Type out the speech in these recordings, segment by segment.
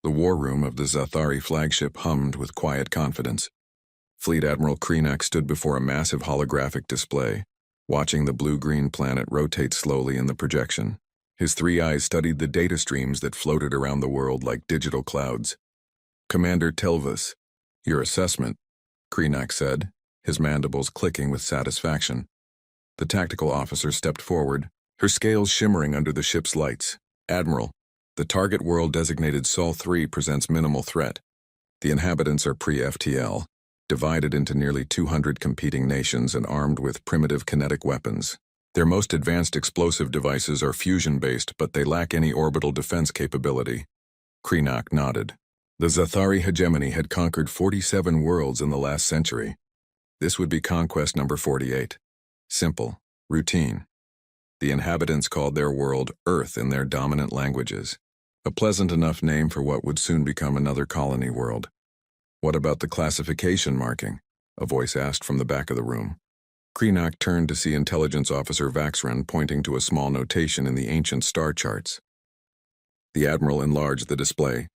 The war room of the Zathari flagship hummed with quiet confidence. Fleet Admiral Krenak stood before a massive holographic display, watching the blue-green planet rotate slowly in the projection. His three eyes studied the data streams that floated around the world like digital clouds. "Commander Telvis, your assessment," Krenak said, his mandibles clicking with satisfaction. The tactical officer stepped forward, her scales shimmering under the ship's lights. "Admiral, the target world designated Sol 3 presents minimal threat. The inhabitants are pre-FTL, divided into nearly 200 competing nations and armed with primitive kinetic weapons. Their most advanced explosive devices are fusion-based, but they lack any orbital defense capability." Krenak nodded. The Zathari hegemony had conquered 47 worlds in the last century. This would be conquest number 48. Simple, routine. The inhabitants called their world Earth in their dominant languages. A pleasant enough name for what would soon become another colony world. "What about the classification marking?" a voice asked from the back of the room. Krenak turned to see Intelligence Officer Vaxran pointing to a small notation in the ancient star charts. The Admiral enlarged the display.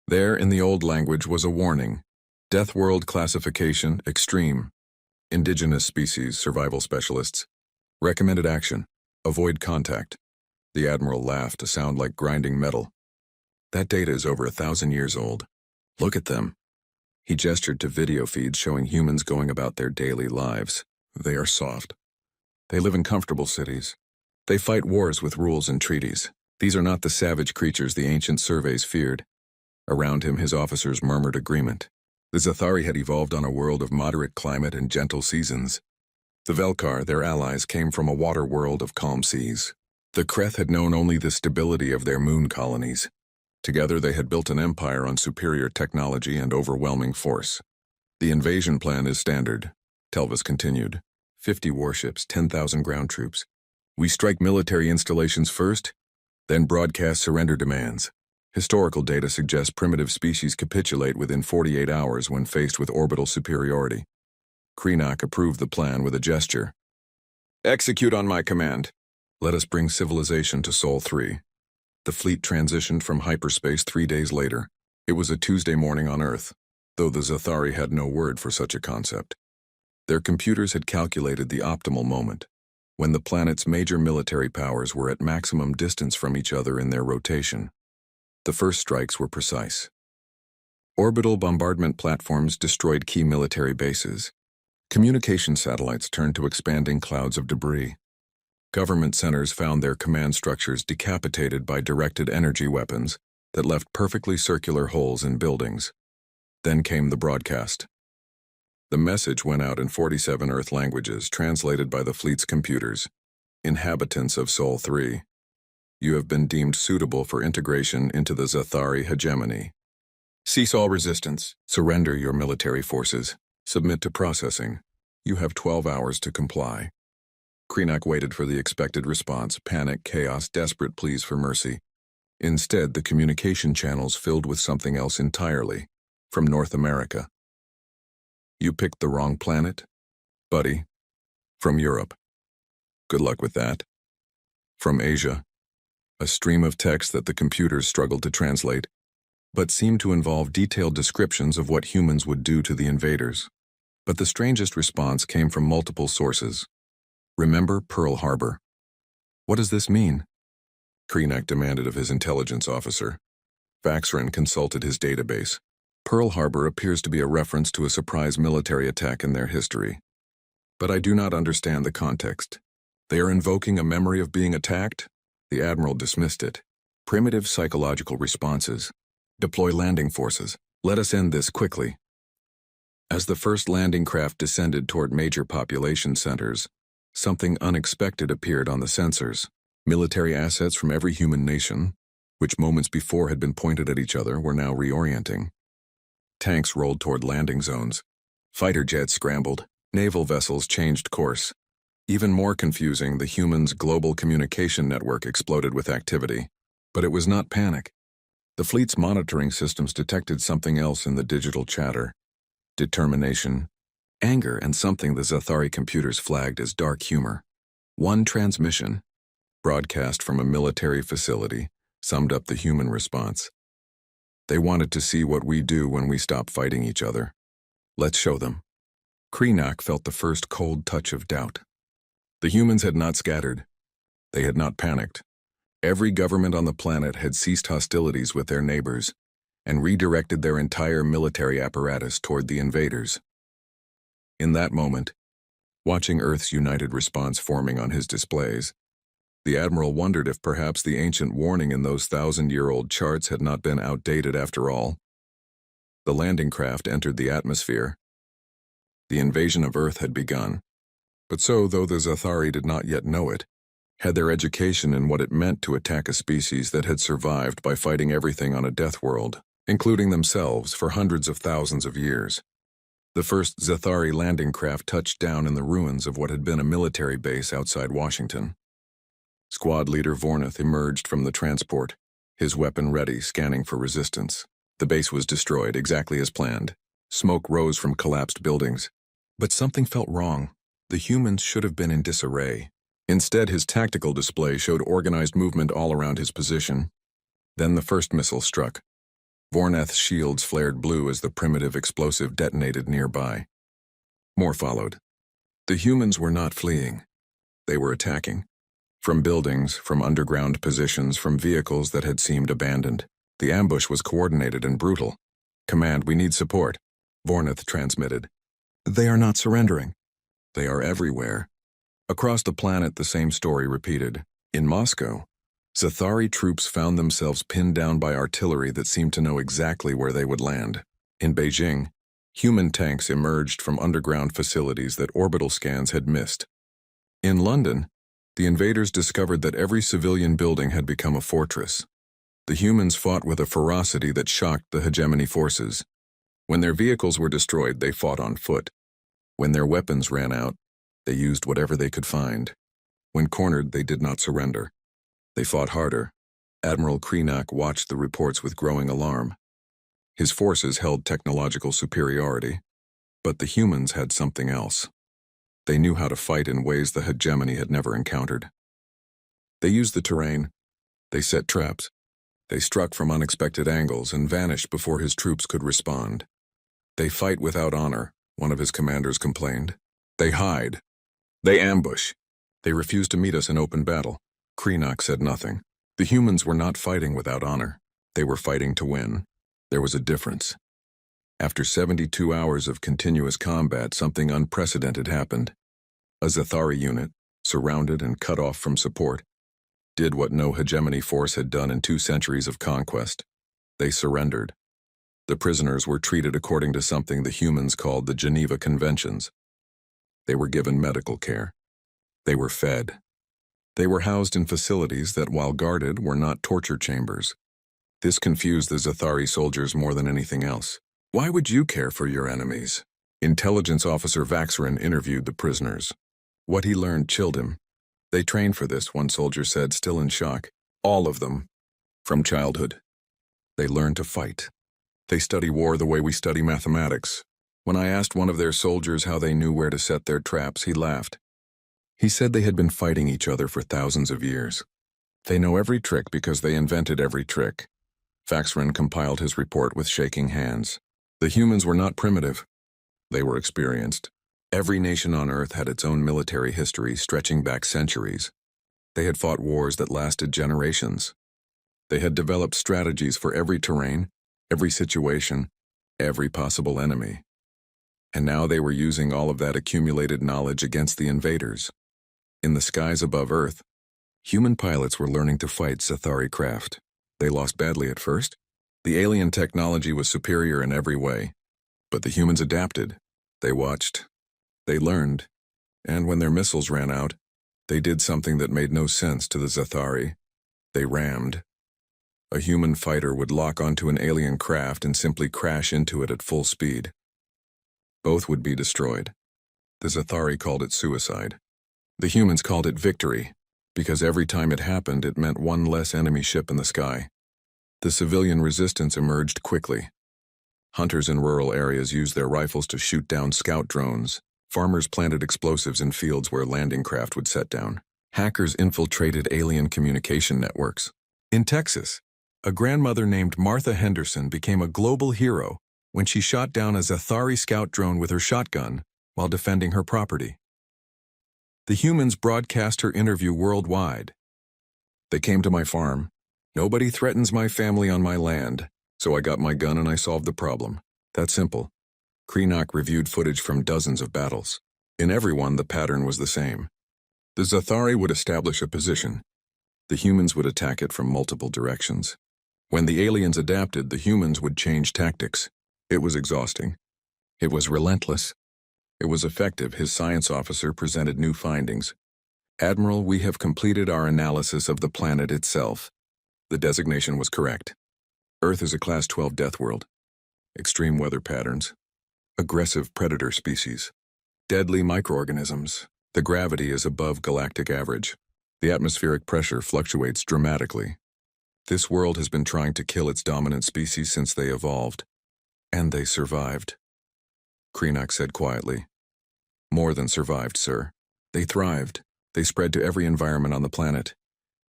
There, in the old language, was a warning. Death World Classification Extreme. Indigenous Species Survival Specialists. Recommended action: avoid contact. The Admiral laughed, a sound like grinding metal. "That data is over 1,000 years old. Look at them." He gestured to video feeds showing humans going about their daily lives. "They are soft. They live in comfortable cities. They fight wars with rules and treaties. These are not the savage creatures the ancient surveys feared." Around him, his officers murmured agreement. The Zathari had evolved on a world of moderate climate and gentle seasons. The Velkar, their allies, came from a water world of calm seas. The Kreth had known only the stability of their moon colonies. Together they had built an empire on superior technology and overwhelming force. "The invasion plan is standard," Telvis continued. 50 warships, 10,000 ground troops. We strike military installations first, then broadcast surrender demands. Historical data suggests primitive species capitulate within 48 hours when faced with orbital superiority. Krenak approved the plan with a gesture. "Execute on my command. Let us bring civilization to Sol 3. The fleet transitioned from hyperspace 3 days later. It was a Tuesday morning on Earth, though the Zathari had no word for such a concept. Their computers had calculated the optimal moment, when the planet's major military powers were at maximum distance from each other in their rotation. The first strikes were precise. Orbital bombardment platforms destroyed key military bases. Communication satellites turned to expanding clouds of debris. Government centers found their command structures decapitated by directed energy weapons that left perfectly circular holes in buildings. Then came the broadcast. The message went out in 47 Earth languages, translated by the fleet's computers. "Inhabitants of Sol 3. You have been deemed suitable for integration into the Zathari hegemony. Cease all resistance. Surrender your military forces. Submit to processing. You have 12 hours to comply." Krenak waited for the expected response: panic, chaos, desperate pleas for mercy. Instead, the communication channels filled with something else entirely. From North America. "You picked the wrong planet, buddy." From Europe. "Good luck with that." From Asia. A stream of text that the computers struggled to translate, but seemed to involve detailed descriptions of what humans would do to the invaders. But the strangest response came from multiple sources. "Remember Pearl Harbor." "What does this mean?" Krenak demanded of his intelligence officer. Vaxran consulted his database. "Pearl Harbor appears to be a reference to a surprise military attack in their history. But I do not understand the context. They are invoking a memory of being attacked?" The Admiral dismissed it. "Primitive psychological responses. Deploy landing forces. Let us end this quickly." As the first landing craft descended toward major population centers, something unexpected appeared on the sensors. Military assets from every human nation, which moments before had been pointed at each other, were now reorienting. Tanks rolled toward landing zones. Fighter jets scrambled. Naval vessels changed course. Even more confusing, the humans' global communication network exploded with activity. But it was not panic. The fleet's monitoring systems detected something else in the digital chatter: determination, anger, and something the Zathari computers flagged as dark humor. One transmission, broadcast from a military facility, summed up the human response. They wanted to see what we do when we stop fighting each other. Let's show them. Krenak felt the first cold touch of doubt. The humans had not scattered. They had not panicked. Every government on the planet had ceased hostilities with their neighbors and redirected their entire military apparatus toward the invaders. In that moment, watching Earth's united response forming on his displays, the Admiral wondered if perhaps the ancient warning in those 1,000-year-old charts had not been outdated after all. The landing craft entered the atmosphere. The invasion of Earth had begun. But so, though the Zathari did not yet know it, had their education in what it meant to attack a species that had survived by fighting everything on a death world, including themselves, for hundreds of thousands of years. The first Zathari landing craft touched down in the ruins of what had been a military base outside Washington. Squad leader Vornath emerged from the transport, his weapon ready, scanning for resistance. The base was destroyed, exactly as planned. Smoke rose from collapsed buildings. But something felt wrong. The humans should have been in disarray. Instead, his tactical display showed organized movement all around his position. Then the first missile struck. Vornath's shields flared blue as the primitive explosive detonated nearby. More followed. The humans were not fleeing. They were attacking. From buildings, from underground positions, from vehicles that had seemed abandoned. The ambush was coordinated and brutal. "Command, we need support," Vornath transmitted. "They are not surrendering. They are everywhere." Across the planet, the same story repeated. In Moscow, Zathari troops found themselves pinned down by artillery that seemed to know exactly where they would land. In Beijing, human tanks emerged from underground facilities that orbital scans had missed. In London, the invaders discovered that every civilian building had become a fortress. The humans fought with a ferocity that shocked the hegemony forces. When their vehicles were destroyed, they fought on foot. When their weapons ran out, they used whatever they could find. When cornered, they did not surrender. They fought harder. Admiral Krenak watched the reports with growing alarm. His forces held technological superiority, but the humans had something else. They knew how to fight in ways the hegemony had never encountered. They used the terrain. They set traps. They struck from unexpected angles and vanished before his troops could respond. "They fight without honor," one of his commanders complained. "They hide. They ambush. They refuse to meet us in open battle." Krenak said nothing. The humans were not fighting without honor. They were fighting to win. There was a difference. After 72 hours of continuous combat, something unprecedented happened. A Zathari unit, surrounded and cut off from support, did what no hegemony force had done in 2 centuries of conquest. They surrendered. The prisoners were treated according to something the humans called the Geneva Conventions. They were given medical care. They were fed. They were housed in facilities that, while guarded, were not torture chambers. This confused the Zathari soldiers more than anything else. "Why would you care for your enemies?" Intelligence officer Vaxarin interviewed the prisoners. What he learned chilled him. "They trained for this," one soldier said, still in shock. "All of them. From childhood. They learned to fight. They study war the way we study mathematics." When I asked one of their soldiers how they knew where to set their traps, he laughed. He said they had been fighting each other for thousands of years. "They know every trick because they invented every trick." Vaxarin compiled his report with shaking hands. The humans were not primitive. They were experienced. Every nation on Earth had its own military history stretching back centuries. They had fought wars that lasted generations. They had developed strategies for every terrain, every situation, every possible enemy. And now they were using all of that accumulated knowledge against the invaders. In the skies above Earth, human pilots were learning to fight Zathari craft. They lost badly at first. The alien technology was superior in every way. But the humans adapted. They watched. They learned. And when their missiles ran out, they did something that made no sense to the Zathari. They rammed. A human fighter would lock onto an alien craft and simply crash into it at full speed. Both would be destroyed. The Zathari called it suicide. The humans called it victory, because every time it happened, it meant one less enemy ship in the sky. The civilian resistance emerged quickly. Hunters in rural areas used their rifles to shoot down scout drones. Farmers planted explosives in fields where landing craft would set down. Hackers infiltrated alien communication networks. In Texas, a grandmother named Martha Henderson became a global hero when she shot down a Zathari scout drone with her shotgun while defending her property. The humans broadcast her interview worldwide. They came to my farm. Nobody threatens my family on my land, so I got my gun and I solved the problem. That's simple. Krenak reviewed footage from dozens of battles. In every one, the pattern was the same. The Zathari would establish a position. The humans would attack it from multiple directions. When the aliens adapted, the humans would change tactics. It was exhausting. It was relentless. It was effective. His science officer presented new findings. Admiral, we have completed our analysis of the planet itself. The designation was correct. Earth is a Class 12 death world. Extreme weather patterns. Aggressive predator species. Deadly microorganisms. The gravity is above galactic average. The atmospheric pressure fluctuates dramatically. This world has been trying to kill its dominant species since they evolved. And they survived. Krenak said quietly. More than survived, sir. They thrived. They spread to every environment on the planet.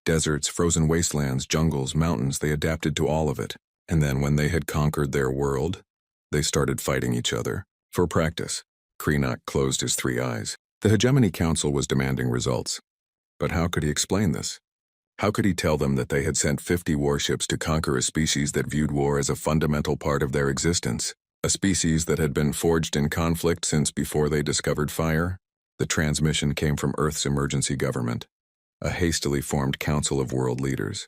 Deserts, frozen wastelands, jungles, mountains, they adapted to all of it. And then when they had conquered their world, they started fighting each other. For practice. Krenak closed his 3 eyes. The Hegemony Council was demanding results. But how could he explain this? How could he tell them that they had sent 50 warships to conquer a species that viewed war as a fundamental part of their existence? A species that had been forged in conflict since before they discovered fire? The transmission came from Earth's emergency government, a hastily formed council of world leaders.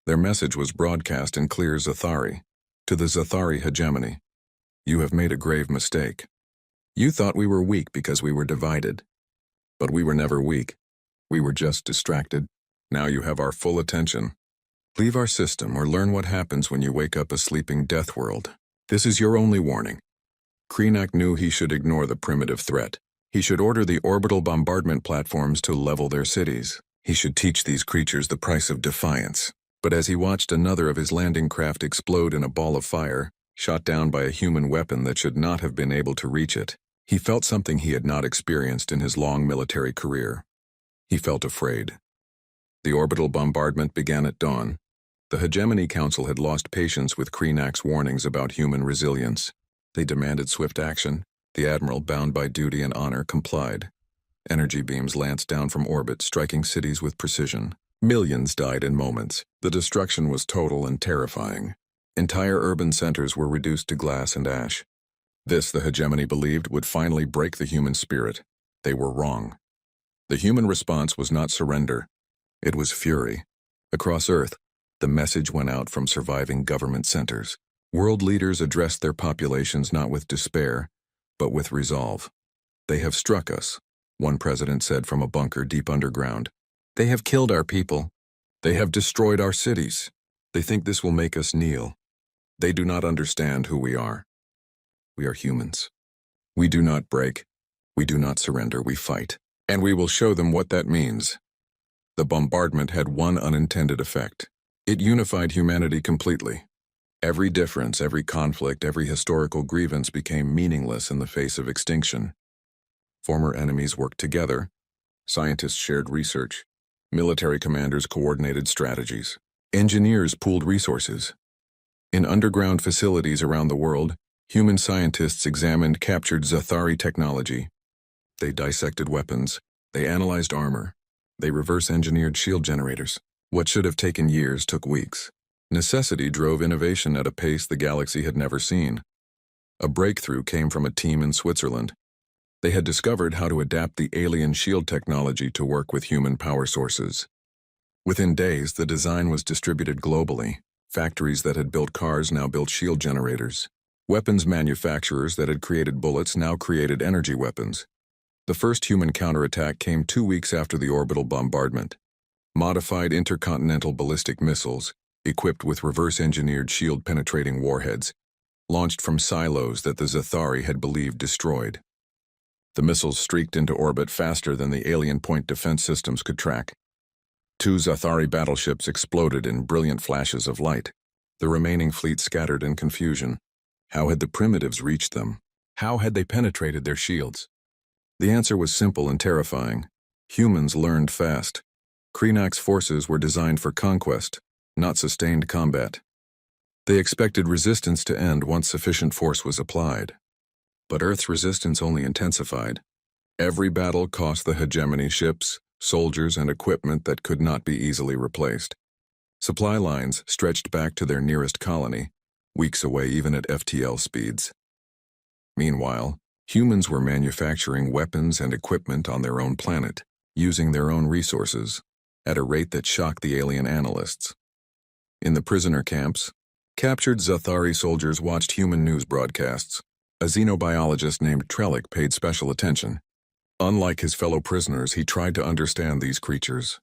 Their message was broadcast in clear Zathari. To the Zathari hegemony. You have made a grave mistake. You thought we were weak because we were divided. But we were never weak. We were just distracted. Now you have our full attention. Leave our system or learn what happens when you wake up a sleeping death world. This is your only warning. Krenak knew he should ignore the primitive threat. He should order the orbital bombardment platforms to level their cities. He should teach these creatures the price of defiance. But as he watched another of his landing craft explode in a ball of fire, shot down by a human weapon that should not have been able to reach it, he felt something he had not experienced in his long military career. He felt afraid. The orbital bombardment began at dawn. The Hegemony Council had lost patience with Krenak's warnings about human resilience. They demanded swift action. The Admiral, bound by duty and honor, complied. Energy beams lanced down from orbit, striking cities with precision. Millions died in moments. The destruction was total and terrifying. Entire urban centers were reduced to glass and ash. This, the Hegemony believed, would finally break the human spirit. They were wrong. The human response was not surrender. It was fury. Across Earth, the message went out from surviving government centers. World leaders addressed their populations not with despair, but with resolve. They have struck us, one president said from a bunker deep underground. They have killed our people. They have destroyed our cities. They think this will make us kneel. They do not understand who we are. We are humans. We do not break. We do not surrender. We fight. And we will show them what that means. The bombardment had one unintended effect. It unified humanity completely. Every difference, every conflict, every historical grievance became meaningless in the face of extinction. Former enemies worked together. Scientists shared research. Military commanders coordinated strategies. Engineers pooled resources. In underground facilities around the world, human scientists examined captured Zathari technology. They dissected weapons. They analyzed armor. They reverse-engineered shield generators. What should have taken years took weeks. Necessity drove innovation at a pace the galaxy had never seen. A breakthrough came from a team in Switzerland. They had discovered how to adapt the alien shield technology to work with human power sources. Within days, the design was distributed globally. Factories that had built cars now built shield generators. Weapons manufacturers that had created bullets now created energy weapons. The first human counterattack came 2 weeks after the orbital bombardment. Modified intercontinental ballistic missiles, equipped with reverse-engineered shield-penetrating warheads, launched from silos that the Zathari had believed destroyed. The missiles streaked into orbit faster than the alien point defense systems could track. 2 Zathari battleships exploded in brilliant flashes of light. The remaining fleet scattered in confusion. How had the primitives reached them? How had they penetrated their shields? The answer was simple and terrifying. Humans learned fast. Krenak's forces were designed for conquest, not sustained combat. They expected resistance to end once sufficient force was applied. But Earth's resistance only intensified. Every battle cost the hegemony ships, soldiers, and equipment that could not be easily replaced. Supply lines stretched back to their nearest colony, weeks away even at FTL speeds. Meanwhile, humans were manufacturing weapons and equipment on their own planet, using their own resources, at a rate that shocked the alien analysts. In the prisoner camps, captured Zathari soldiers watched human news broadcasts. A xenobiologist named Trellick paid special attention. Unlike his fellow prisoners, he tried to understand these creatures.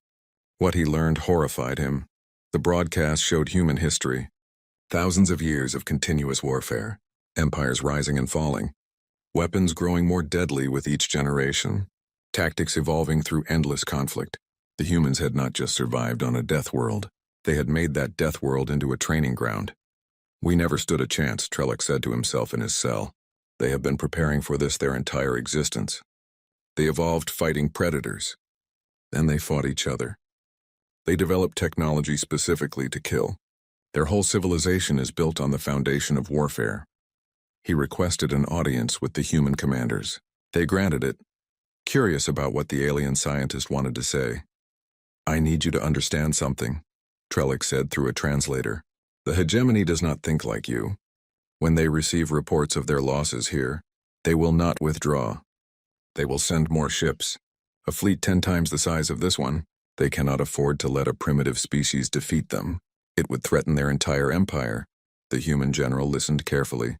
What he learned horrified him. The broadcast showed human history. Thousands of years of continuous warfare, empires rising and falling, weapons growing more deadly with each generation, tactics evolving through endless conflict. The humans had not just survived on a death world, they had made that death world into a training ground. We never stood a chance, Trellick said to himself in his cell. They have been preparing for this their entire existence. They evolved fighting predators. Then they fought each other. They developed technology specifically to kill. Their whole civilization is built on the foundation of warfare. He requested an audience with the human commanders. They granted it, curious about what the alien scientist wanted to say. I need you to understand something, Trellick said through a translator. The hegemony does not think like you. When they receive reports of their losses here, they will not withdraw. They will send more ships. A fleet 10 times the size of this one. They cannot afford to let a primitive species defeat them. It would threaten their entire empire. The human general listened carefully.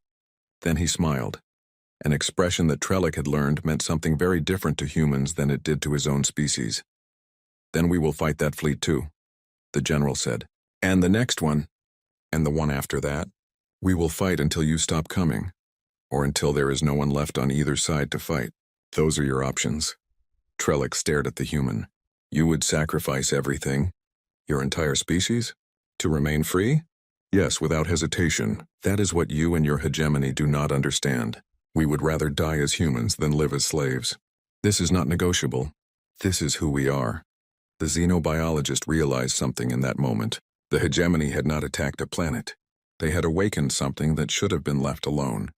Then he smiled. An expression that Trellick had learned meant something very different to humans than it did to his own species. Then we will fight that fleet too, the general said. And the next one. And the one after that. We will fight until you stop coming, or until there is no one left on either side to fight. Those are your options. Trellick stared at the human. You would sacrifice everything? Your entire species? To remain free? Yes, without hesitation. That is what you and your hegemony do not understand. We would rather die as humans than live as slaves. This is not negotiable. This is who we are. The xenobiologist realized something in that moment. The hegemony had not attacked a planet. They had awakened something that should have been left alone.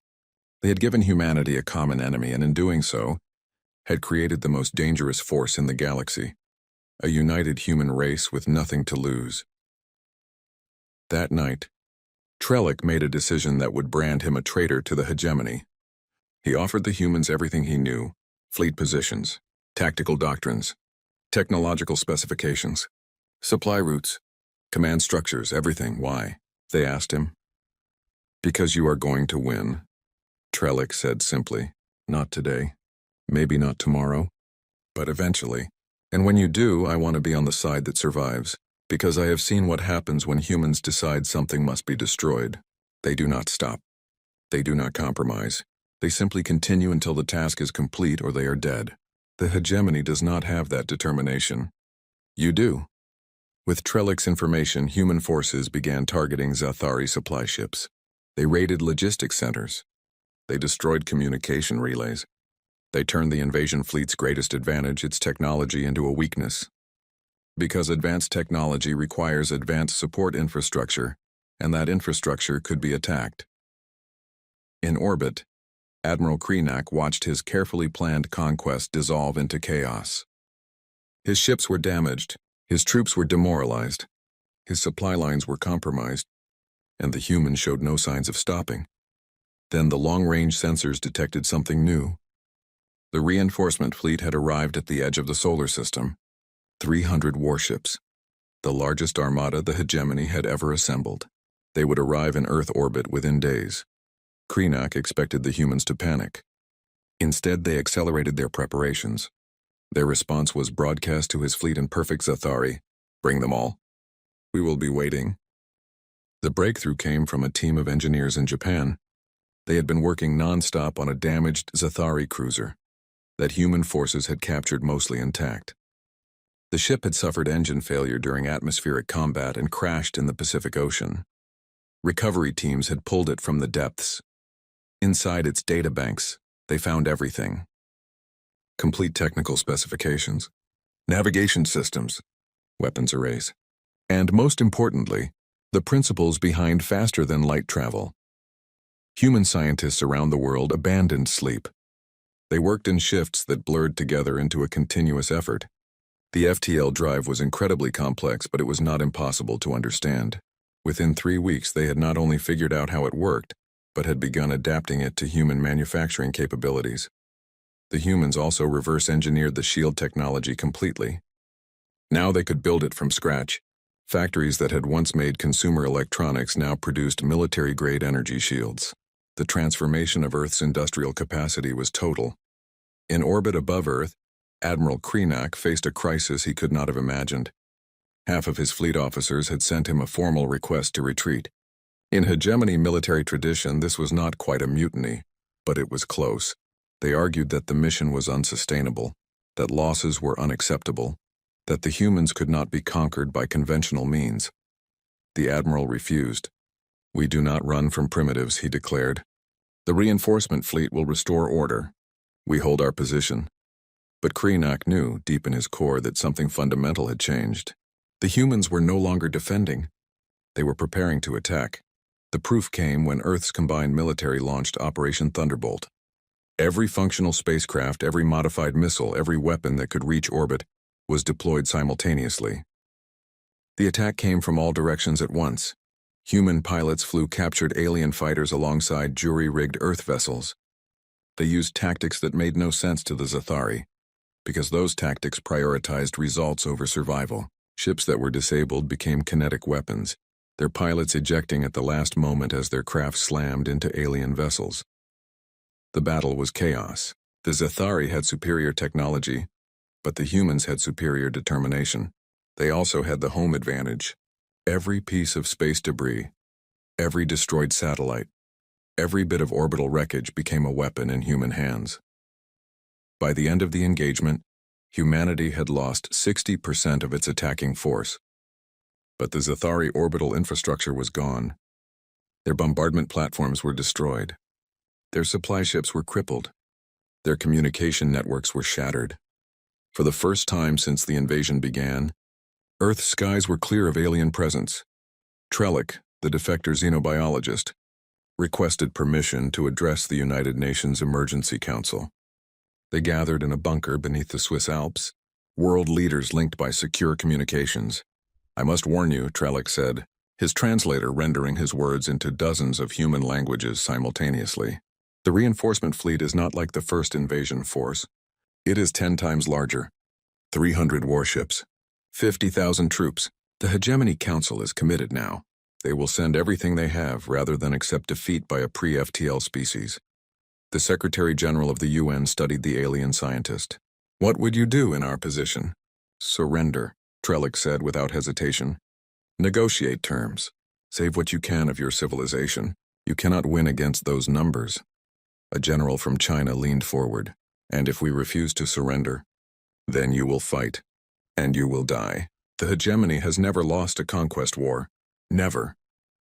They had given humanity a common enemy, and in doing so, had created the most dangerous force in the galaxy. A united human race with nothing to lose. That night, Trellick made a decision that would brand him a traitor to the hegemony. He offered the humans everything he knew: fleet positions, tactical doctrines, technological specifications, supply routes, command structures, everything. Why? They asked him. Because you are going to win, Trellick said simply. Not today, maybe not tomorrow, but eventually. And when you do, I want to be on the side that survives, because I have seen what happens when humans decide something must be destroyed. They do not stop. They do not compromise. They simply continue until the task is complete or they are dead. The hegemony does not have that determination. You do. With Trellick's information, human forces began targeting Zathari supply ships. They raided logistics centers. They destroyed communication relays. They turned the invasion fleet's greatest advantage, its technology, into a weakness. Because advanced technology requires advanced support infrastructure, and that infrastructure could be attacked. In orbit, Admiral Krenak watched his carefully planned conquest dissolve into chaos. His ships were damaged, his troops were demoralized, his supply lines were compromised, and the humans showed no signs of stopping. Then the long-range sensors detected something new. The reinforcement fleet had arrived at the edge of the solar system. 300 warships, the largest armada the hegemony had ever assembled. They would arrive in Earth orbit within days. Krenak expected the humans to panic. Instead, they accelerated their preparations. Their response was broadcast to his fleet in perfect Zathari. Bring them all. We will be waiting. The breakthrough came from a team of engineers in Japan. They had been working non-stop on a damaged Zathari cruiser that human forces had captured mostly intact. The ship had suffered engine failure during atmospheric combat and crashed in the Pacific Ocean. Recovery teams had pulled it from the depths. Inside its databanks, they found everything. Complete technical specifications, navigation systems, weapons arrays, And most importantly, the principles behind faster-than-light travel. Human scientists around the world abandoned sleep. They worked in shifts that blurred together into a continuous effort. The FTL drive was incredibly complex, but it was not impossible to understand. Within 3 weeks, they had not only figured out how it worked, but had begun adapting it to human manufacturing capabilities. The humans also reverse-engineered the shield technology completely. Now they could build it from scratch. Factories that had once made consumer electronics now produced military-grade energy shields. The transformation of Earth's industrial capacity was total. In orbit above Earth, Admiral Krenak faced a crisis he could not have imagined. Half of his fleet officers had sent him a formal request to retreat. In hegemony military tradition, this was not quite a mutiny, but it was close. They argued that the mission was unsustainable, that losses were unacceptable, that the humans could not be conquered by conventional means. The Admiral refused. "We do not run from primitives," he declared. "The reinforcement fleet will restore order. We hold our position." But Krenak knew, deep in his core, that something fundamental had changed. The humans were no longer defending. They were preparing to attack. The proof came when Earth's combined military launched Operation Thunderbolt. Every functional spacecraft, every modified missile, every weapon that could reach orbit was deployed simultaneously. The attack came from all directions at once. Human pilots flew captured alien fighters alongside jury-rigged Earth vessels. They used tactics that made no sense to the Zathari, because those tactics prioritized results over survival. Ships that were disabled became kinetic weapons, their pilots ejecting at the last moment as their craft slammed into alien vessels. The battle was chaos. The Zathari had superior technology, but the humans had superior determination. They also had the home advantage. Every piece of space debris, every destroyed satellite, every bit of orbital wreckage became a weapon in human hands. By the end of the engagement, humanity had lost 60% of its attacking force. But the Zathari orbital infrastructure was gone. Their bombardment platforms were destroyed. Their supply ships were crippled. Their communication networks were shattered. For the first time since the invasion began, Earth's skies were clear of alien presence. Trellick, the defector xenobiologist, requested permission to address the United Nations Emergency Council. They gathered in a bunker beneath the Swiss Alps, world leaders linked by secure communications. "I must warn you," Trellick said, his translator rendering his words into dozens of human languages simultaneously. "The reinforcement fleet is not like the first invasion force. It is 10 times larger. 300 warships. 50,000 troops. The Hegemony Council is committed now. They will send everything they have rather than accept defeat by a pre-FTL species." The Secretary General of the UN studied the alien scientist. "What would you do in our position?" "Surrender," Trellick said without hesitation. "Negotiate terms. Save what you can of your civilization. You cannot win against those numbers." A general from China leaned forward. "And if we refuse to surrender, then you will fight. And you will die. The hegemony has never lost a conquest war. Never."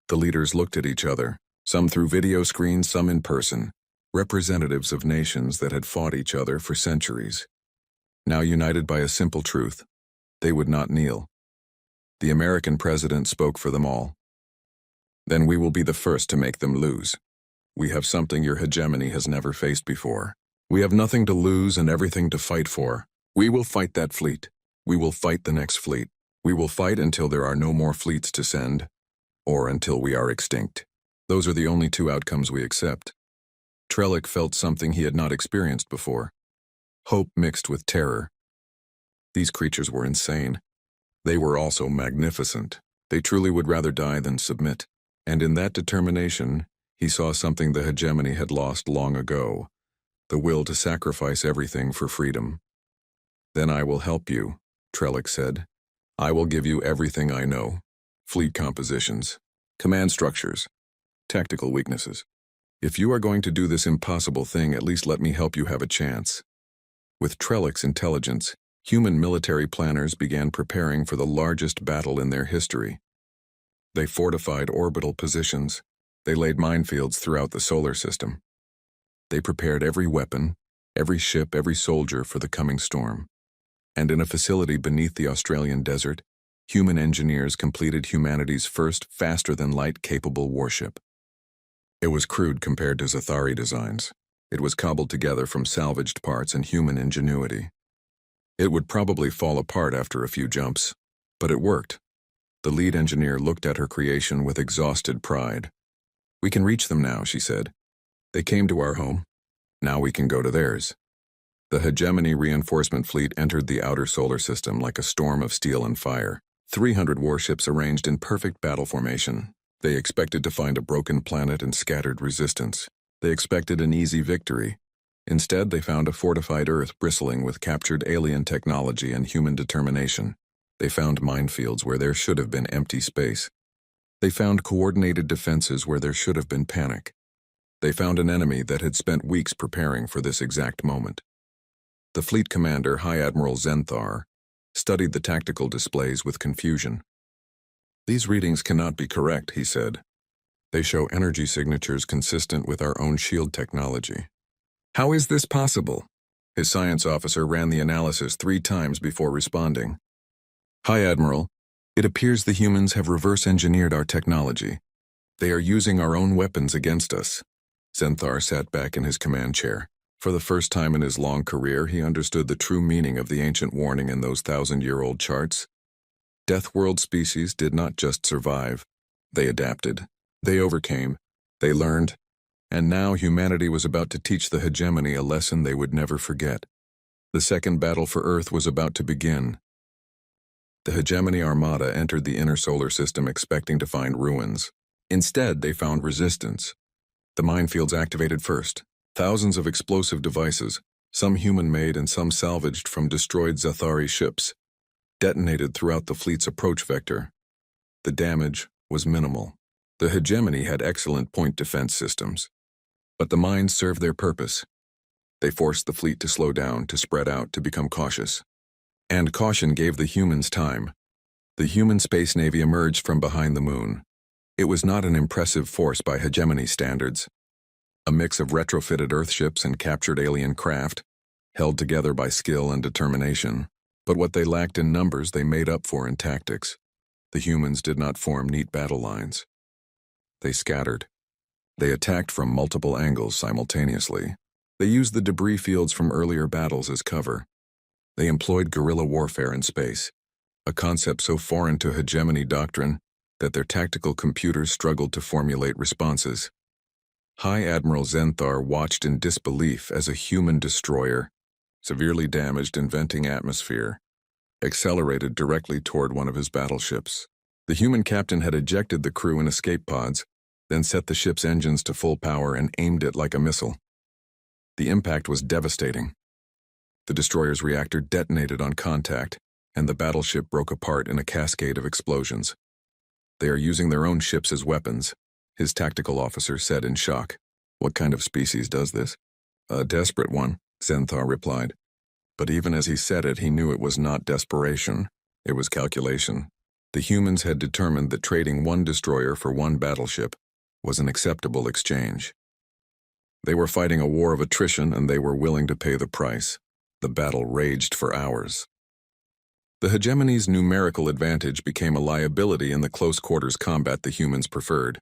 The leaders looked at each other, some through video screens, some in person, representatives of nations that had fought each other for centuries. Now united by a simple truth, they would not kneel. The American president spoke for them all. "Then we will be the first to make them lose. We have something your hegemony has never faced before. We have nothing to lose and everything to fight for. We will fight that fleet. We will fight the next fleet. We will fight until there are no more fleets to send, or until we are extinct. Those are the only 2 outcomes we accept." Trellick felt something he had not experienced before. Hope mixed with terror. These creatures were insane. They were also magnificent. They truly would rather die than submit. And in that determination, he saw something the hegemony had lost long ago, the will to sacrifice everything for freedom. "Then I will help you," Trellick said. "I will give you everything I know. Fleet compositions, command structures, tactical weaknesses. If you are going to do this impossible thing, at least let me help you have a chance." With Trellick's intelligence, human military planners began preparing for the largest battle in their history. They fortified orbital positions. They laid minefields throughout the solar system. They prepared every weapon, every ship, every soldier for the coming storm. And in a facility beneath the Australian desert, human engineers completed humanity's first faster-than-light capable warship. It was crude compared to Zathari designs. It was cobbled together from salvaged parts and human ingenuity. It would probably fall apart after a few jumps, but it worked. The lead engineer looked at her creation with exhausted pride. "We can reach them now," she said. "They came to our home. Now we can go to theirs." The hegemony reinforcement fleet entered the outer solar system like a storm of steel and fire. 300 warships arranged in perfect battle formation. They expected to find a broken planet and scattered resistance. They expected an easy victory. Instead, they found a fortified Earth bristling with captured alien technology and human determination. They found minefields where there should have been empty space. They found coordinated defenses where there should have been panic. They found an enemy that had spent weeks preparing for this exact moment. The fleet commander, High Admiral Zenthar, studied the tactical displays with confusion. "These readings cannot be correct," he said. "They show energy signatures consistent with our own shield technology." "How is this possible?" His science officer ran the analysis 3 times before responding. "High Admiral, it appears the humans have reverse-engineered our technology. They are using our own weapons against us." Zenthar sat back in his command chair. For the first time in his long career, he understood the true meaning of the ancient warning in those 1,000-year-old charts. Death-world species did not just survive. They adapted. They overcame. They learned. And now humanity was about to teach the hegemony a lesson they would never forget. The second battle for Earth was about to begin. The hegemony armada entered the inner solar system expecting to find ruins. Instead, they found resistance. The minefields activated first. Thousands of explosive devices, some human-made and some salvaged from destroyed Zathari ships, detonated throughout the fleet's approach vector. The damage was minimal. The hegemony had excellent point defense systems. But the mines served their purpose. They forced the fleet to slow down, to spread out, to become cautious. And caution gave the humans time. The human space navy emerged from behind the moon. It was not an impressive force by hegemony standards. A mix of retrofitted Earthships and captured alien craft, held together by skill and determination. But what they lacked in numbers, they made up for in tactics. The humans did not form neat battle lines. They scattered. They attacked from multiple angles simultaneously. They used the debris fields from earlier battles as cover. They employed guerrilla warfare in space, a concept so foreign to hegemony doctrine that their tactical computers struggled to formulate responses. High Admiral Zenthar watched in disbelief as a human destroyer, severely damaged in venting atmosphere, accelerated directly toward one of his battleships. The human captain had ejected the crew in escape pods, then set the ship's engines to full power and aimed it like a missile. The impact was devastating. The destroyer's reactor detonated on contact, and the battleship broke apart in a cascade of explosions. "They are using their own ships as weapons," his tactical officer said in shock. "What kind of species does this?" "A desperate one," Zenthar replied. But even as he said it, he knew it was not desperation. It was calculation. The humans had determined that trading one destroyer for one battleship was an acceptable exchange. They were fighting a war of attrition, and they were willing to pay the price. The battle raged for hours. The hegemony's numerical advantage became a liability in the close-quarters combat the humans preferred.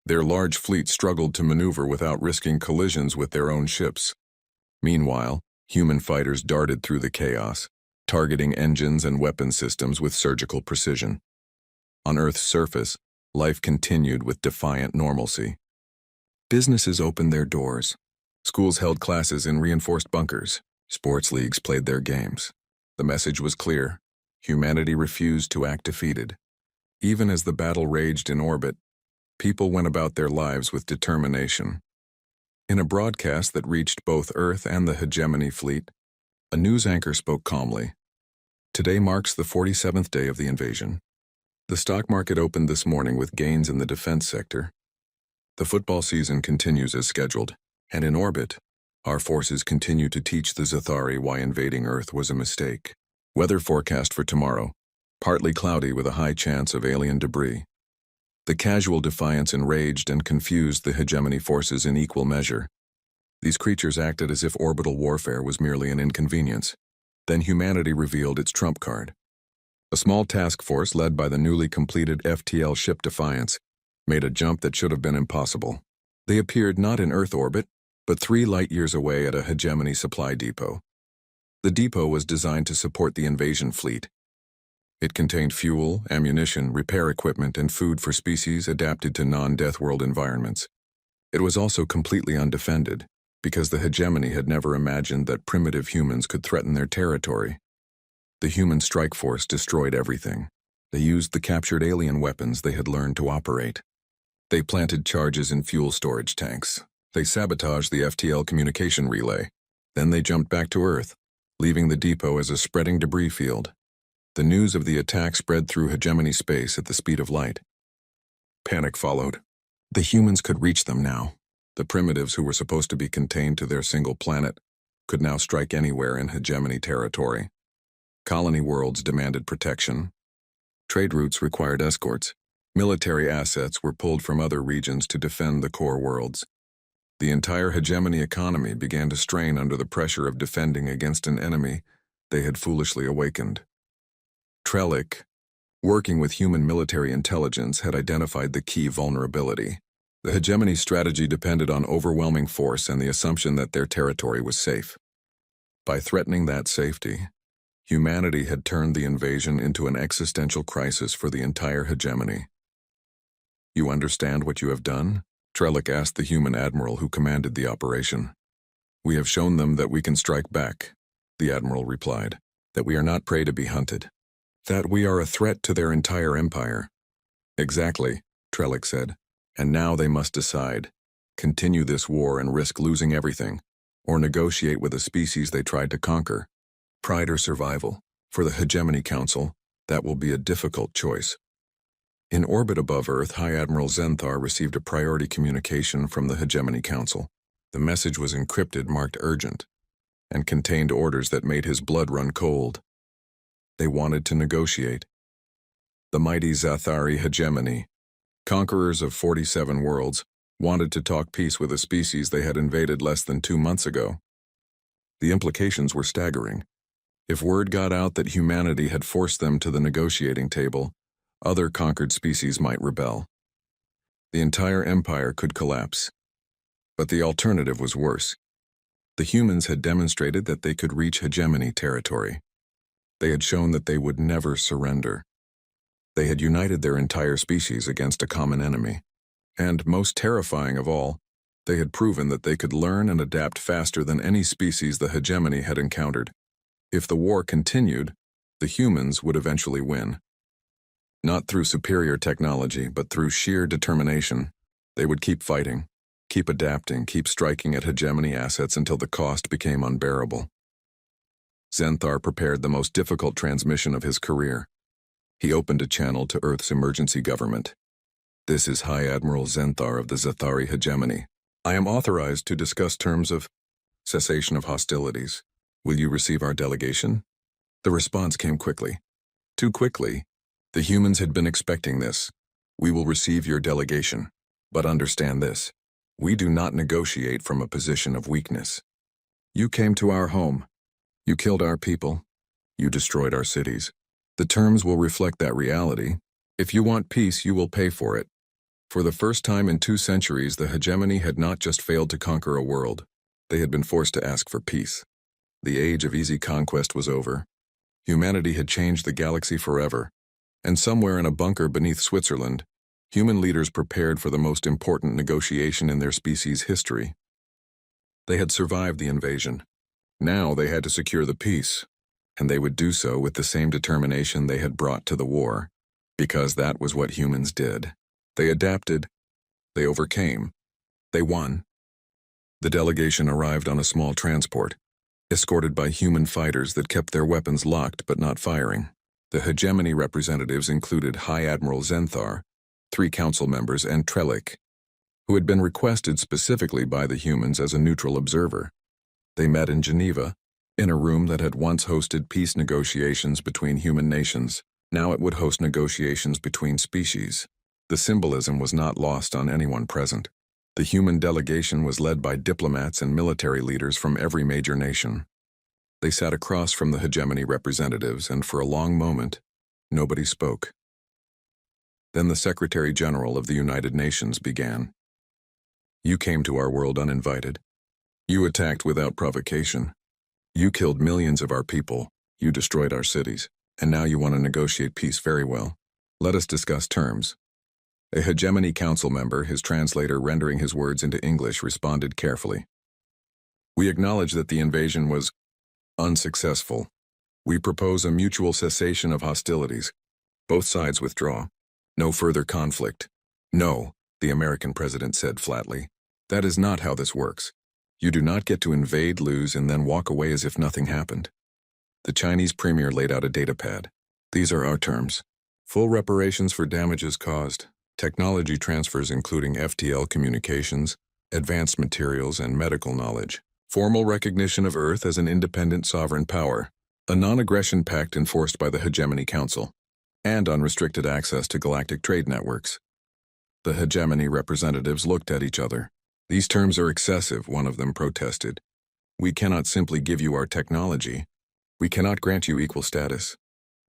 Their large fleet struggled to maneuver without risking collisions with their own ships. Meanwhile, human fighters darted through the chaos, targeting engines and weapon systems with surgical precision. On Earth's surface, life continued with defiant normalcy. Businesses opened their doors. Schools held classes in reinforced bunkers. Sports leagues played their games. The message was clear. Humanity refused to act defeated. Even as the battle raged in orbit, people went about their lives with determination. In a broadcast that reached both Earth and the hegemony fleet, a news anchor spoke calmly. "Today marks the 47th day of the invasion. The stock market opened this morning with gains in the defense sector. The football season continues as scheduled, and in orbit, our forces continue to teach the Zathari why invading Earth was a mistake. Weather forecast for tomorrow: partly cloudy with a high chance of alien debris." The casual defiance enraged and confused the hegemony forces in equal measure. These creatures acted as if orbital warfare was merely an inconvenience. Then humanity revealed its trump card. A small task force led by the newly completed FTL ship Defiance made a jump that should have been impossible. They appeared not in Earth orbit, but 3 light-years away at a hegemony supply depot. The depot was designed to support the invasion fleet. It contained fuel, ammunition, repair equipment, and food for species adapted to non-death world environments. It was also completely undefended, because the hegemony had never imagined that primitive humans could threaten their territory. The human strike force destroyed everything. They used the captured alien weapons they had learned to operate. They planted charges in fuel storage tanks. They sabotaged the FTL communication relay. Then they jumped back to Earth, leaving the depot as a spreading debris field. The news of the attack spread through hegemony space at the speed of light. Panic followed. The humans could reach them now. The primitives who were supposed to be contained to their single planet could now strike anywhere in hegemony territory. Colony worlds demanded protection. Trade routes required escorts. Military assets were pulled from other regions to defend the core worlds. The entire hegemony economy began to strain under the pressure of defending against an enemy they had foolishly awakened. Trellick, working with human military intelligence, had identified the key vulnerability. The hegemony strategy depended on overwhelming force and the assumption that their territory was safe. By threatening that safety, humanity had turned the invasion into an existential crisis for the entire hegemony. "You understand what you have done?" Trellick asked the human admiral who commanded the operation. "We have shown them that we can strike back," the admiral replied, "that we are not prey to be hunted, that we are a threat to their entire empire." "Exactly," Trellick said, "and now they must decide, continue this war and risk losing everything, or negotiate with a species they tried to conquer. Pride or survival. For the Hegemony Council, that will be a difficult choice." In orbit above Earth, High Admiral Zenthar received a priority communication from the Hegemony Council. The message was encrypted, marked urgent, and contained orders that made his blood run cold. They wanted to negotiate. The mighty Zathari hegemony, conquerors of 47 worlds, wanted to talk peace with a species they had invaded less than 2 months ago. The implications were staggering. If word got out that humanity had forced them to the negotiating table, other conquered species might rebel. The entire empire could collapse. But the alternative was worse. The humans had demonstrated that they could reach hegemony territory. They had shown that they would never surrender. They had united their entire species against a common enemy. And, most terrifying of all, they had proven that they could learn and adapt faster than any species the hegemony had encountered. If the war continued, the humans would eventually win. Not through superior technology, but through sheer determination. They would keep fighting, keep adapting, keep striking at hegemony assets until the cost became unbearable. Zenthar prepared the most difficult transmission of his career. He opened a channel to Earth's emergency government. "This is High Admiral Zenthar of the Zathari hegemony. I am authorized to discuss terms of cessation of hostilities. Will you receive our delegation?" The response came quickly. Too quickly. The humans had been expecting this. "We will receive your delegation. But understand this. We do not negotiate from a position of weakness. You came to our home. You killed our people. You destroyed our cities. The terms will reflect that reality. If you want peace, you will pay for it." For the first time in 2 centuries, the hegemony had not just failed to conquer a world. They had been forced to ask for peace. The age of easy conquest was over. Humanity had changed the galaxy forever. And somewhere in a bunker beneath Switzerland, human leaders prepared for the most important negotiation in their species' history. They had survived the invasion. Now they had to secure the peace, and they would do so with the same determination they had brought to the war, because that was what humans did. They adapted, they overcame, they won. The delegation arrived on a small transport, escorted by human fighters that kept their weapons locked but not firing. The hegemony representatives included High Admiral Zenthar, 3 council members, and Trellick, who had been requested specifically by the humans as a neutral observer. They met in Geneva, in a room that had once hosted peace negotiations between human nations. Now it would host negotiations between species. The symbolism was not lost on anyone present. The human delegation was led by diplomats and military leaders from every major nation. They sat across from the hegemony representatives, and for a long moment, Nobody spoke. Then the Secretary General of the United Nations began. You came to our world uninvited. You attacked without provocation. You killed millions of our people. You destroyed our cities. And now you want to negotiate peace. Very well. Let us discuss terms. A Hegemony Council member, his translator rendering his words into English, responded carefully. We acknowledge that the invasion was unsuccessful. We propose a mutual cessation of hostilities. Both sides withdraw. No further conflict. No, the American president said flatly. That is not how this works. You do not get to invade, lose, and then walk away as if nothing happened. The Chinese premier laid out a data pad. These are our terms. Full reparations for damages caused. Technology transfers including FTL communications, advanced materials, and medical knowledge. Formal recognition of Earth as an independent sovereign power. A non-aggression pact enforced by the Hegemony Council. And unrestricted access to galactic trade networks. The Hegemony representatives looked at each other. These terms are excessive, one of them protested. We cannot simply give you our technology. We cannot grant you equal status.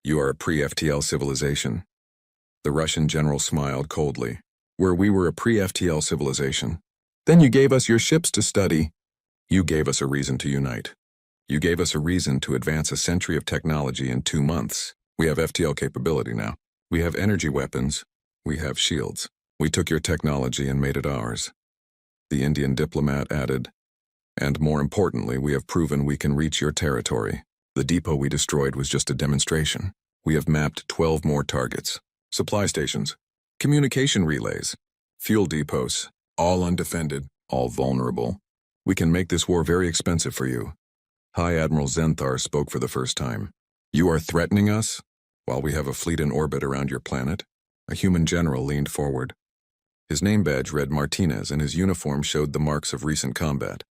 You are a pre-FTL civilization. The Russian general smiled coldly. Where we were a pre-FTL civilization. Then you gave us your ships to study. You gave us a reason to unite. You gave us a reason to advance a century of technology in 2 months. We have FTL capability now. We have energy weapons. We have shields. We took your technology and made it ours. The Indian diplomat added, and more importantly, we have proven we can reach your territory. The depot we destroyed was just a demonstration. We have mapped 12 more targets. Supply stations, communication relays, fuel depots, all undefended, all vulnerable. We can make this war very expensive for you. High Admiral Zenthar spoke for the first time. You are threatening us? While we have a fleet in orbit around your planet? A human general leaned forward. His name badge read Martinez, and his uniform showed the marks of recent combat.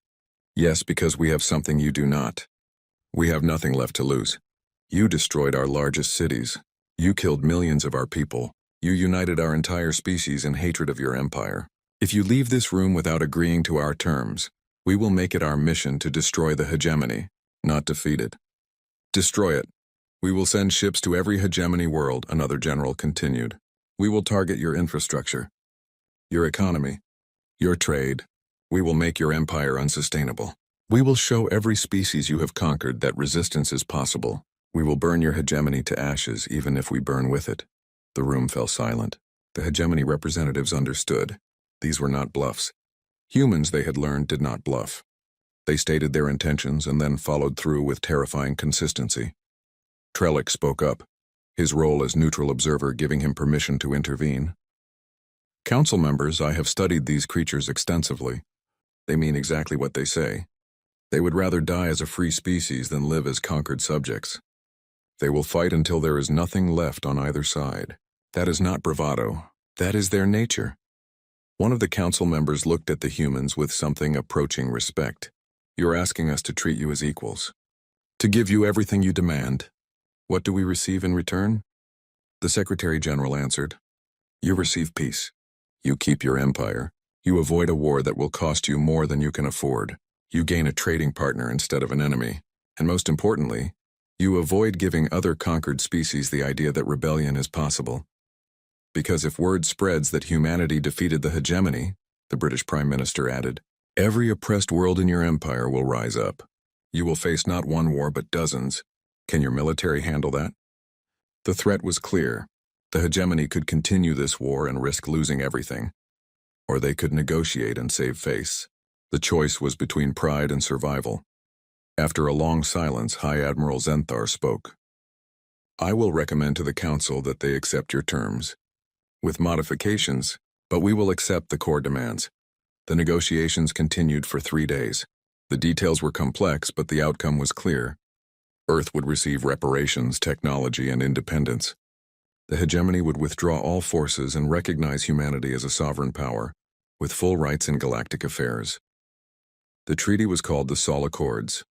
Yes, because we have something you do not. We have nothing left to lose. You destroyed our largest cities. You killed millions of our people. You united our entire species in hatred of your empire. If you leave this room without agreeing to our terms, we will make it our mission to destroy the hegemony, not defeat it. Destroy it. We will send ships to every hegemony world, another general continued. We will target your infrastructure, your economy, your trade. We will make your empire unsustainable. We will show every species you have conquered that resistance is possible. We will burn your hegemony to ashes even if we burn with it. The room fell silent. The hegemony representatives understood. These were not bluffs. Humans, they had learned, did not bluff. They stated their intentions and then followed through with terrifying consistency. Trellick spoke up, his role as neutral observer giving him permission to intervene. Council members, I have studied these creatures extensively. They mean exactly what they say. They would rather die as a free species than live as conquered subjects. They will fight until there is nothing left on either side. That is not bravado. That is their nature. One of the council members looked at the humans with something approaching respect. You're asking us to treat you as equals. To give you everything you demand. What do we receive in return? The Secretary General answered. You receive peace. You keep your empire. You avoid a war that will cost you more than you can afford. You gain a trading partner instead of an enemy. And most importantly, you avoid giving other conquered species the idea that rebellion is possible. Because if word spreads that humanity defeated the hegemony, the British Prime Minister added, every oppressed world in your empire will rise up. You will face not one war but dozens. Can your military handle that? The threat was clear. The hegemony could continue this war and risk losing everything. Or they could negotiate and save face. The choice was between pride and survival. After a long silence, High Admiral Zenthar spoke. I will recommend to the Council that they accept your terms. With modifications, but we will accept the core demands. The negotiations continued for 3 days. The details were complex, but the outcome was clear. Earth would receive reparations, technology, and independence. The hegemony would withdraw all forces and recognize humanity as a sovereign power, with full rights in galactic affairs. The treaty was called the Sol Accords.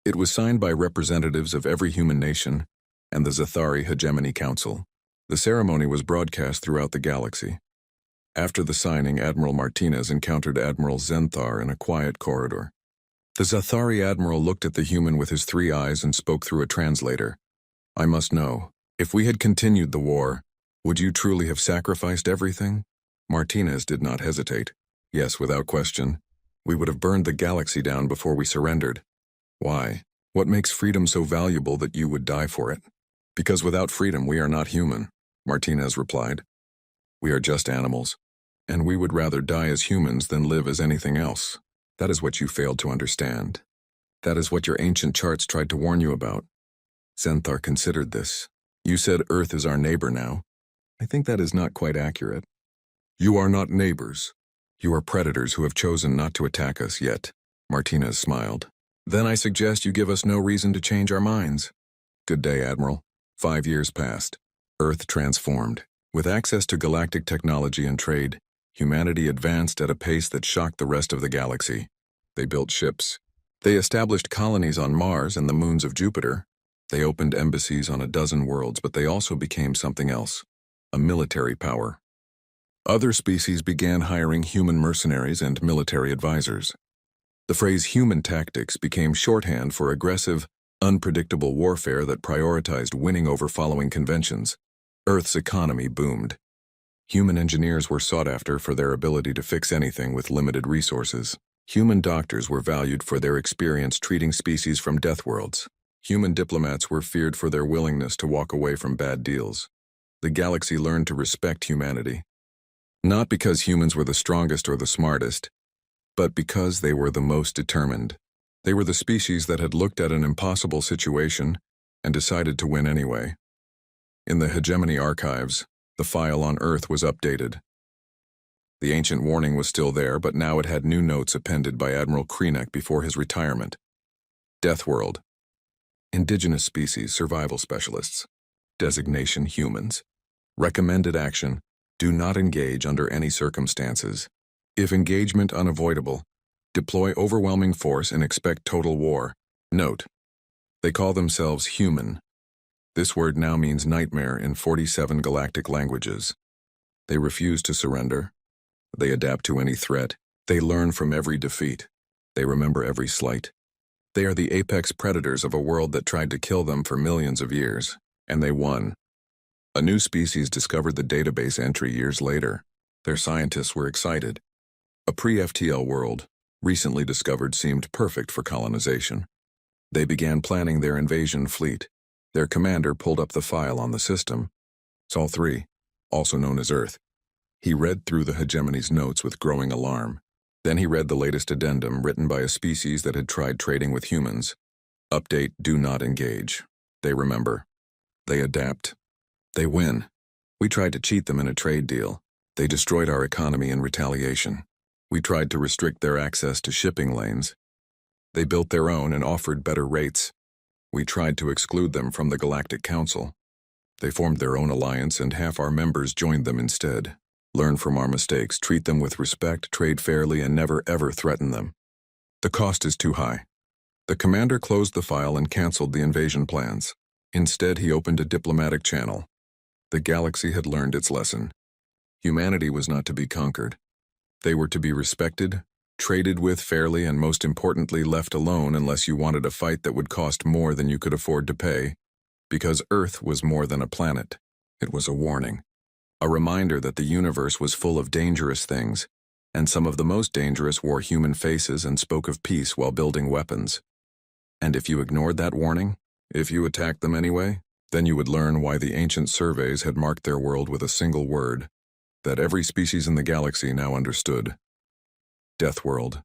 It was signed by representatives of every human nation and the Zathari Hegemony Council. The ceremony was broadcast throughout the galaxy. After the signing, Admiral Martinez encountered Admiral Zenthar in a quiet corridor. The Zathari admiral looked at the human with his 3 eyes and spoke through a translator. I must know, If we had continued the war, would you truly have sacrificed everything? Martinez did not hesitate. Yes, without question. We would have burned the galaxy down before we surrendered. Why? What makes freedom so valuable that you would die for it? Because without freedom we are not human, Martinez replied. We are just animals, and we would rather die as humans than live as anything else. That is what you failed to understand. That is what your ancient charts tried to warn you about. Zenthar considered this. You said Earth is our neighbor now. I think that is not quite accurate. You are not neighbors. You are predators who have chosen not to attack us yet, Martinez smiled. Then I suggest you give us no reason to change our minds. Good day, Admiral. 5 years passed. Earth transformed. With access to galactic technology and trade, humanity advanced at a pace that shocked the rest of the galaxy. They built ships. They established colonies on Mars and the moons of Jupiter. They opened embassies on a dozen worlds, but they also became something else, a military power. Other species began hiring human mercenaries and military advisors. The phrase human tactics became shorthand for aggressive, unpredictable warfare that prioritized winning over following conventions. Earth's economy boomed. Human engineers were sought after for their ability to fix anything with limited resources. Human doctors were valued for their experience treating species from death worlds. Human diplomats were feared for their willingness to walk away from bad deals. The galaxy learned to respect humanity. Not because humans were the strongest or the smartest, but because they were the most determined. They were the species that had looked at an impossible situation and decided to win anyway. In the hegemony archives, the file on Earth was updated. The ancient warning was still there, but now it had new notes appended by Admiral Krenek before his retirement. Death World. Indigenous species survival specialists. Designation humans. Recommended action: do not engage under any circumstances. If engagement unavoidable, deploy overwhelming force and expect total war. Note: they call themselves human. This word now means nightmare in 47 galactic languages. They refuse to surrender. They adapt to any threat. They learn from every defeat. They remember every slight. They are the apex predators of a world that tried to kill them for millions of years, and they won. A new species discovered the database entry years later. Their scientists were excited. A pre-FTL world, recently discovered, seemed perfect for colonization. They began planning their invasion fleet. Their commander pulled up the file on the system. Sol 3, also known as Earth. He read through the hegemony's notes with growing alarm. Then he read the latest addendum written by a species that had tried trading with humans. Update: do not engage. They remember. They adapt. They win. We tried to cheat them in a trade deal. They destroyed our economy in retaliation. We tried to restrict their access to shipping lanes. They built their own and offered better rates. We tried to exclude them from the Galactic Council. They formed their own alliance, and half our members joined them instead. Learn from our mistakes, treat them with respect, trade fairly, and never ever threaten them. The cost is too high. The commander closed the file and canceled the invasion plans. Instead, he opened a diplomatic channel. The galaxy had learned its lesson. Humanity was not to be conquered. They were to be respected, traded with fairly, and most importantly, left alone unless you wanted a fight that would cost more than you could afford to pay. Because Earth was more than a planet. It was a warning. A reminder that the universe was full of dangerous things, and some of the most dangerous wore human faces and spoke of peace while building weapons. And if you ignored that warning, if you attacked them anyway, then you would learn why the ancient surveys had marked their world with a single word that every species in the galaxy now understood. Death World.